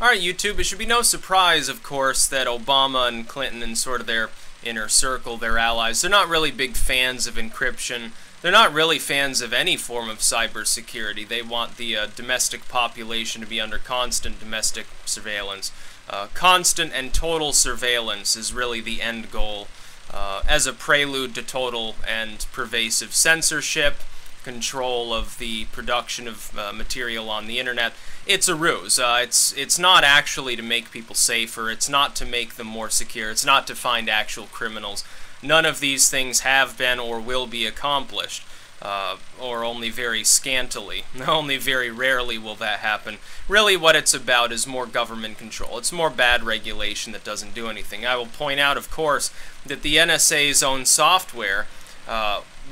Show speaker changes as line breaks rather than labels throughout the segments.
Alright, YouTube, it should be no surprise, of course, that Obama and Clinton and sort of their inner circle, their allies, they're not really big fans of encryption. They're not really fans of any form of cybersecurity. They want the domestic population to be under constant domestic surveillance. Constant and total surveillance is really the end goal, as a prelude to total and pervasive censorship, control of the production of material on the internet. It's a ruse. It's not actually to make people safer. It's not to make them more secure. It's not to find actual criminals. None of these things have been or will be accomplished, or only very scantily. Only very rarely will that happen. Really what it's about is more government control. It's more bad regulation that doesn't do anything. I will point out, of course, that the NSA's own software,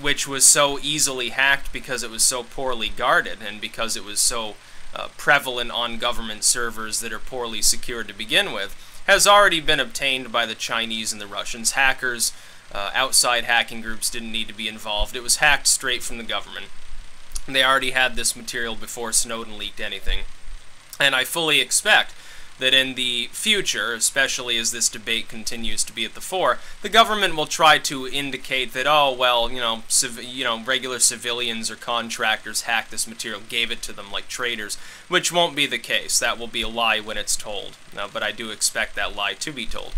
which was so easily hacked because it was so poorly guarded and because it was so prevalent on government servers that are poorly secured to begin with, has already been obtained by the Chinese and the Russians. Hackers, outside hacking groups didn't need to be involved. It was hacked straight from the government. They already had this material before Snowden leaked anything. And I fully expect that in the future, especially as this debate continues to be at the fore, the government will try to indicate that, oh, well, regular civilians or contractors hacked this material, gave it to them like traitors, which won't be the case. That will be a lie when it's told. But I do expect that lie to be told.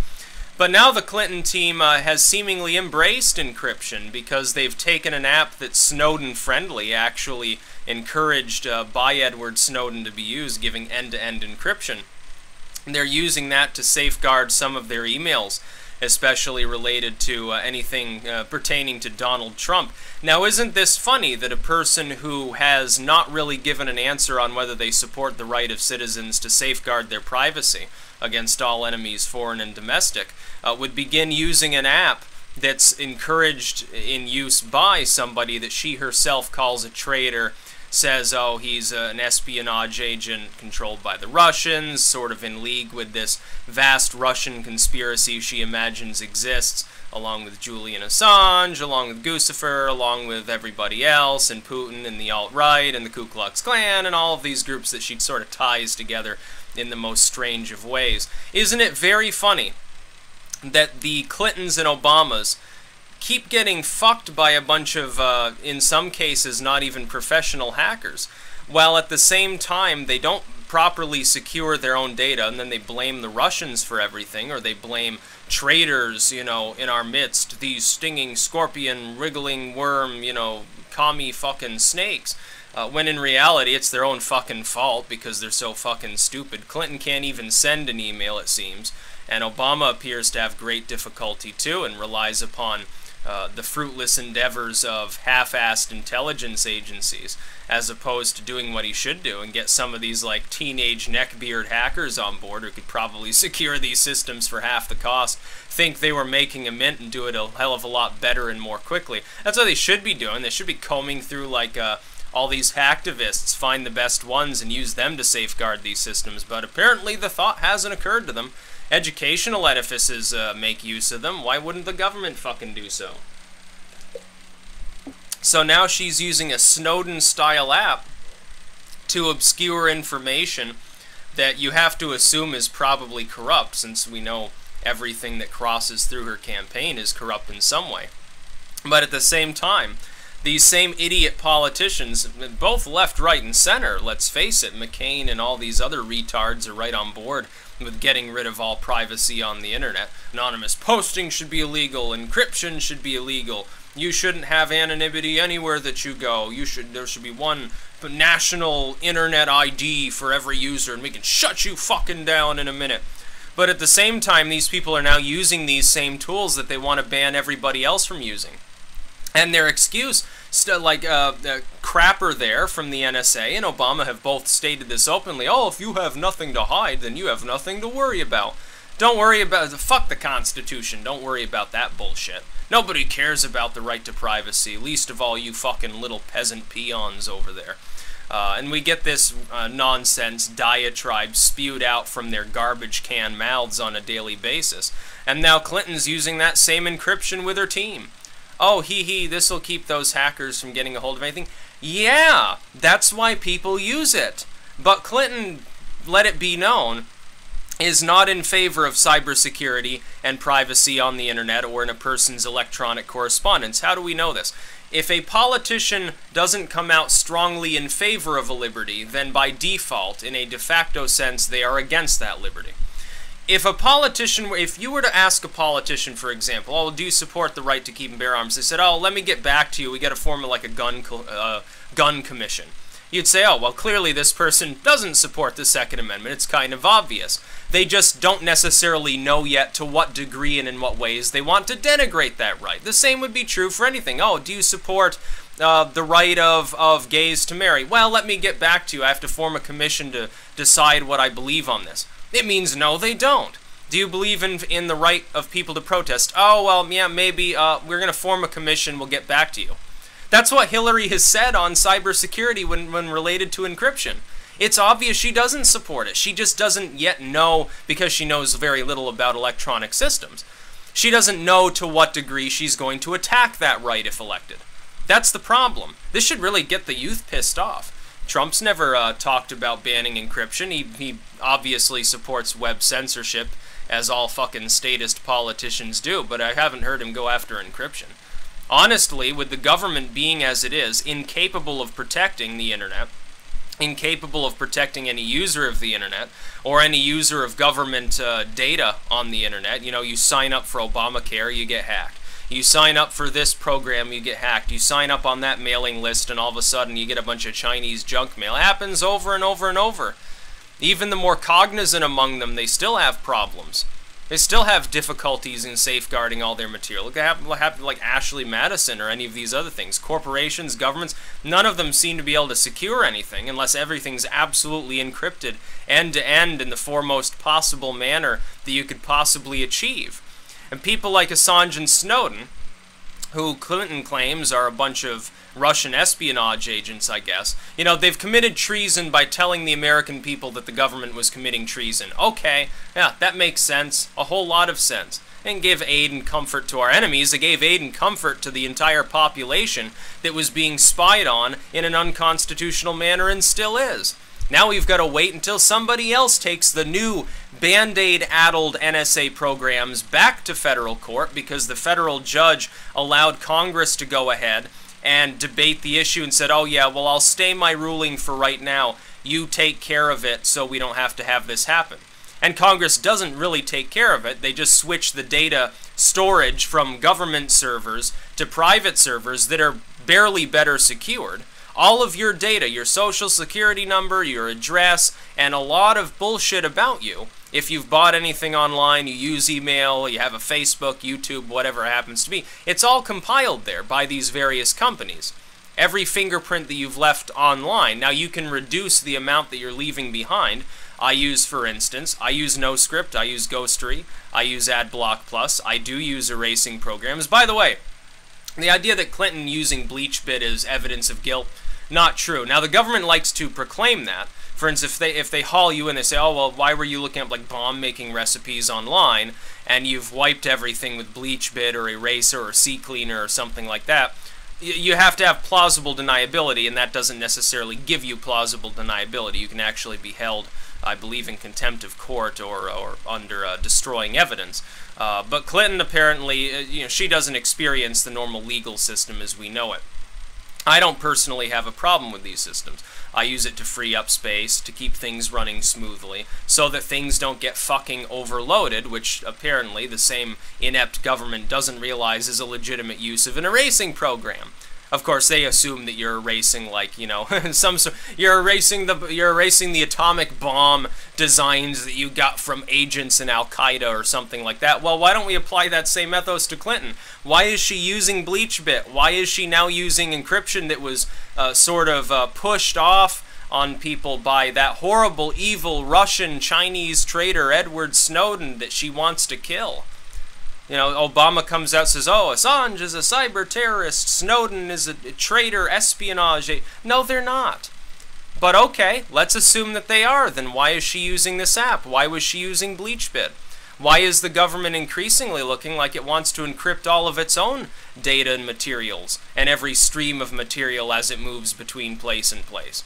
But now the Clinton team has seemingly embraced encryption because they've taken an app that's Snowden-friendly, actually encouraged by Edward Snowden to be used, giving end-to-end encryption. They're using that to safeguard some of their emails, especially related to anything pertaining to Donald Trump. Now, isn't this funny that a person who has not really given an answer on whether they support the right of citizens to safeguard their privacy against all enemies, foreign and domestic, would begin using an app that's encouraged in use by somebody that she herself calls a traitor, says, oh, he's an espionage agent controlled by the Russians, sort of in league with this vast Russian conspiracy she imagines exists, along with Julian Assange, along with Guccifer, along with everybody else, and Putin, and the alt-right, and the Ku Klux Klan, and all of these groups that she sort of ties together in the most strange of ways. Isn't it very funny that the Clintons and Obamas keep getting fucked by a bunch of, in some cases, not even professional hackers, while at the same time they don't properly secure their own data, and then they blame the Russians for everything, or they blame traitors, in our midst, these stinging scorpion, wriggling worm, commie fucking snakes, when in reality it's their own fucking fault because they're so fucking stupid. Clinton can't even send an email, it seems, and Obama appears to have great difficulty too, and relies upon the fruitless endeavors of half-assed intelligence agencies, as opposed to doing what he should do and get some of these like teenage neckbeard hackers on board who could probably secure these systems for half the cost, think they were making a mint and do it a hell of a lot better and more quickly. That's what they should be doing. They should be combing through like all these hacktivists, find the best ones and use them to safeguard these systems, but apparently the thought hasn't occurred to them. Educational edifices make use of them. Why wouldn't the government fucking do so? So now she's using a Snowden-style app to obscure information that you have to assume is probably corrupt, since we know everything that crosses through her campaign is corrupt in some way. But at the same time, these same idiot politicians, both left, right, and center, let's face it, McCain and all these other retards are right on board with getting rid of all privacy on the internet. Anonymous posting should be illegal, encryption should be illegal, you shouldn't have anonymity anywhere that you go, there should be one national internet ID for every user and we can shut you fucking down in a minute. But at the same time, these people are now using these same tools that they want to ban everybody else from using. And their excuse, Crapper there from the NSA and Obama have both stated this openly, oh, if you have nothing to hide, then you have nothing to worry about. Don't worry about, fuck the Constitution, don't worry about that bullshit. Nobody cares about the right to privacy, least of all you fucking little peasant peons over there. And we get this nonsense diatribe spewed out from their garbage can mouths on a daily basis. And now Clinton's using that same encryption with her team. Oh, this'll keep those hackers from getting a hold of anything. Yeah, that's why people use it. But Clinton let it be known is not in favor of cybersecurity and privacy on the internet or in a person's electronic correspondence. How do we know this? If a politician doesn't come out strongly in favor of a liberty, then by default, in a de facto sense, they are against that liberty. If you were to ask a politician, for example, oh, do you support the right to keep and bear arms? They said, oh, let me get back to you. We got to form like a gun commission. You'd say, oh, well, clearly this person doesn't support the Second Amendment. It's kind of obvious. They just don't necessarily know yet to what degree and in what ways they want to denigrate that right. The same would be true for anything. Oh, do you support the right of gays to marry? Well, let me get back to you. I have to form a commission to decide what I believe on this. It means no, they don't. Do you believe in the right of people to protest? Oh, well, yeah, maybe we're going to form a commission. We'll get back to you. That's what Hillary has said on cybersecurity when related to encryption. It's obvious she doesn't support it. She just doesn't yet know, because she knows very little about electronic systems. She doesn't know to what degree she's going to attack that right if elected. That's the problem. This should really get the youth pissed off. Trump's never talked about banning encryption. He obviously supports web censorship, as all fucking statist politicians do, but I haven't heard him go after encryption. Honestly, with the government being as it is, incapable of protecting the internet, incapable of protecting any user of the internet, or any user of government data on the internet, you know, you sign up for Obamacare, you get hacked. You sign up for this program, you get hacked. You sign up on that mailing list, and all of a sudden you get a bunch of Chinese junk mail. It happens over and over and over. Even the more cognizant among them, they still have problems. They still have difficulties in safeguarding all their material. Look at what happened like Ashley Madison or any of these other things. Corporations, governments, none of them seem to be able to secure anything unless everything's absolutely encrypted end-to-end in the foremost possible manner that you could possibly achieve. And people like Assange and Snowden, who Clinton claims are a bunch of Russian espionage agents, I guess. You know, they've committed treason by telling the American people that the government was committing treason. Okay, yeah, that makes sense. A whole lot of sense. They didn't give aid and comfort to our enemies. They gave aid and comfort to the entire population that was being spied on in an unconstitutional manner and still is. Now we've got to wait until somebody else takes the new Band-Aid-addled NSA programs back to federal court because the federal judge allowed Congress to go ahead and debate the issue and said, oh yeah, well, I'll stay my ruling for right now. You take care of it so we don't have to have this happen. And Congress doesn't really take care of it. They just switch the data storage from government servers to private servers that are barely better secured. All of your data, your social security number, your address, and a lot of bullshit about you. If you've bought anything online, you use email, you have a Facebook, YouTube, whatever it happens to be, it's all compiled there by these various companies. Every fingerprint that you've left online. Now you can reduce the amount that you're leaving behind. I use, for instance, I use NoScript, I use Ghostery, I use AdBlock Plus, I do use erasing programs. By the way, the idea that Clinton using BleachBit is evidence of guilt, not true. Now the government likes to proclaim that. For instance, if they haul you in, they say, oh, well, why were you looking up like bomb-making recipes online, and you've wiped everything with BleachBit or Eraser or CCleaner or something like that, you have to have plausible deniability, and that doesn't necessarily give you plausible deniability. You can actually be held, I believe, in contempt of court or under destroying evidence. But Clinton apparently, she doesn't experience the normal legal system as we know it. I don't personally have a problem with these systems. I use it to free up space, to keep things running smoothly, so that things don't get fucking overloaded, which apparently the same inept government doesn't realize is a legitimate use of an erasing program. Of course, they assume that you're erasing, like, you're erasing the atomic bomb designs that you got from agents in Al-Qaeda or something like that. Well, why don't we apply that same ethos to Clinton? Why is she using BleachBit? Why is she now using encryption that was pushed off on people by that horrible, evil Russian Chinese traitor Edward Snowden that she wants to kill? Obama comes out and says, oh, Assange is a cyber terrorist, Snowden is a traitor, espionage. No, they're not. But okay, let's assume that they are. Then why is she using this app? Why was she using BleachBit? Why is the government increasingly looking like it wants to encrypt all of its own data and materials, and every stream of material as it moves between place and place?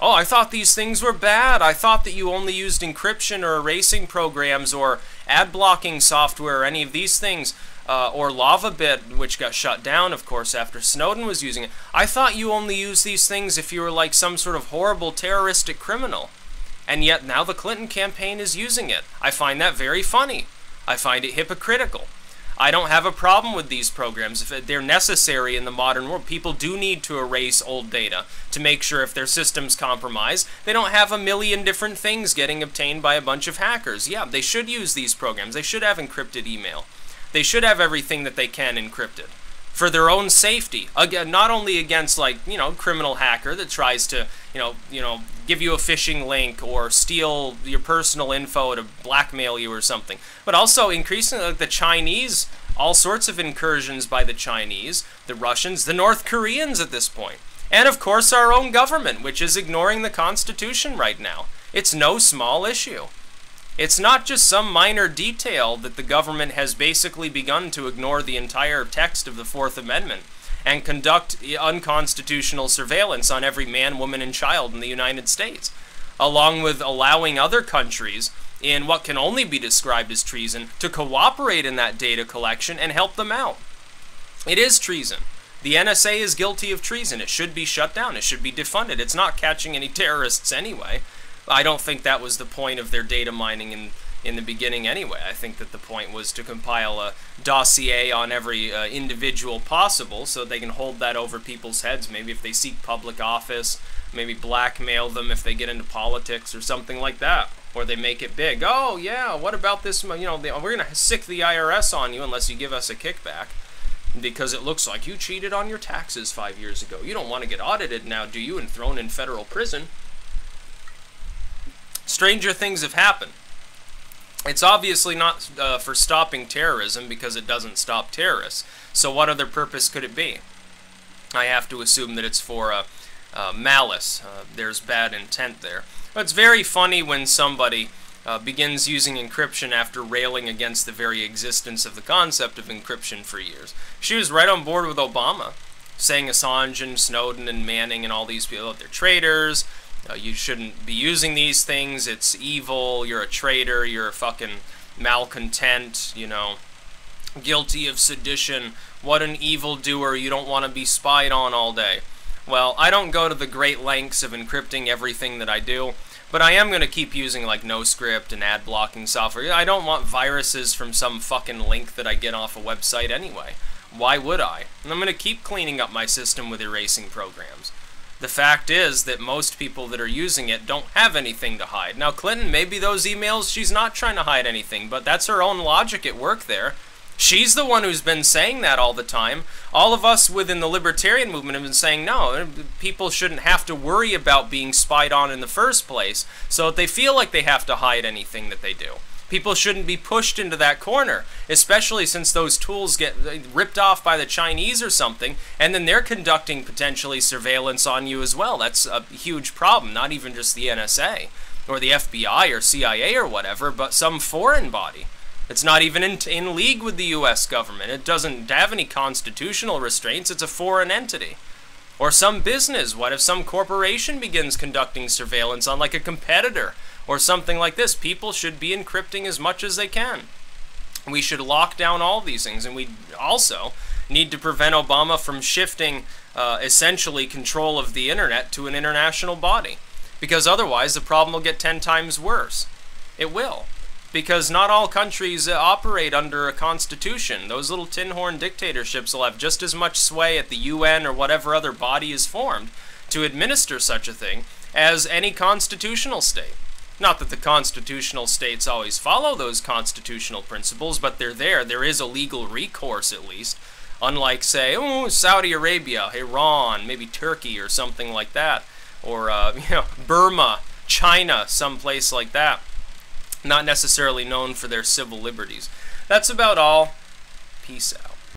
Oh, I thought these things were bad. I thought that you only used encryption or erasing programs or ad blocking software or any of these things, or LavaBit, which got shut down, of course, after Snowden was using it. I thought you only used these things if you were like some sort of horrible terroristic criminal. And yet now the Clinton campaign is using it. I find that very funny. I find it hypocritical. I don't have a problem with these programs if they're necessary in the modern world. People do need to erase old data to make sure if their system's compromised, they don't have a million different things getting obtained by a bunch of hackers. Yeah, they should use these programs. They should have encrypted email. They should have everything that they can encrypted for their own safety. Again, not only against, like, criminal hacker that tries to, give you a phishing link or steal your personal info to blackmail you or something, but also increasingly like the Chinese, all sorts of incursions by the Chinese, the Russians, the North Koreans at this point, and of course our own government, which is ignoring the Constitution right now. It's no small issue. It's not just some minor detail that the government has basically begun to ignore the entire text of the Fourth Amendment and conduct unconstitutional surveillance on every man, woman, and child in the United States, along with allowing other countries in what can only be described as treason to cooperate in that data collection and help them out. It is treason. The NSA is guilty of treason. It should be shut down. It should be defunded. It's not catching any terrorists anyway. I don't think that was the point of their data mining in the beginning anyway. I think that the point was to compile a dossier on every individual possible so they can hold that over people's heads. Maybe if they seek public office, maybe blackmail them if they get into politics or something like that. Or they make it big. Oh, yeah, what about this? We're going to sick the IRS on you unless you give us a kickback because it looks like you cheated on your taxes 5 years ago. You don't want to get audited now, do you, and thrown in federal prison? Stranger things have happened. It's obviously not for stopping terrorism because it doesn't stop terrorists. So what other purpose could it be? I have to assume that it's for malice. There's bad intent there. But it's very funny when somebody begins using encryption after railing against the very existence of the concept of encryption for years. She was right on board with Obama, saying Assange and Snowden and Manning and all these people, they're traitors. You shouldn't be using these things. It's evil. You're a traitor. You're a fucking malcontent, guilty of sedition. What an evildoer. You don't want to be spied on all day. Well, I don't go to the great lengths of encrypting everything that I do, but I am going to keep using like NoScript and ad blocking software. I don't want viruses from some fucking link that I get off a website anyway. Why would I? And I'm going to keep cleaning up my system with erasing programs. The fact is that most people that are using it don't have anything to hide. Now, Clinton, maybe those emails, she's not trying to hide anything, but that's her own logic at work there. She's the one who's been saying that all the time. All of us within the libertarian movement have been saying, no, people shouldn't have to worry about being spied on in the first place, so that they feel like they have to hide anything that they do. People shouldn't be pushed into that corner, especially since those tools get ripped off by the Chinese or something, and then they're conducting potentially surveillance on you as well. That's a huge problem, not even just the NSA or the FBI or CIA or whatever, but some foreign body. It's not even in league with the U.S. government. It doesn't have any constitutional restraints. It's a foreign entity. Or some business. What if some corporation begins conducting surveillance on like a competitor or something like this? People should be encrypting as much as they can. We should lock down all these things, and we also need to prevent Obama from shifting essentially control of the internet to an international body, because otherwise the problem will get 10 times worse. It will, because not all countries operate under a constitution. Those little tin horn dictatorships will have just as much sway at the UN or whatever other body is formed to administer such a thing as any constitutional state. Not that the constitutional states always follow those constitutional principles, but they're there. There is a legal recourse, at least. Unlike, say, Saudi Arabia, Iran, maybe Turkey or something like that. Or, Burma, China, someplace like that. Not necessarily known for their civil liberties. That's about all. Peace out.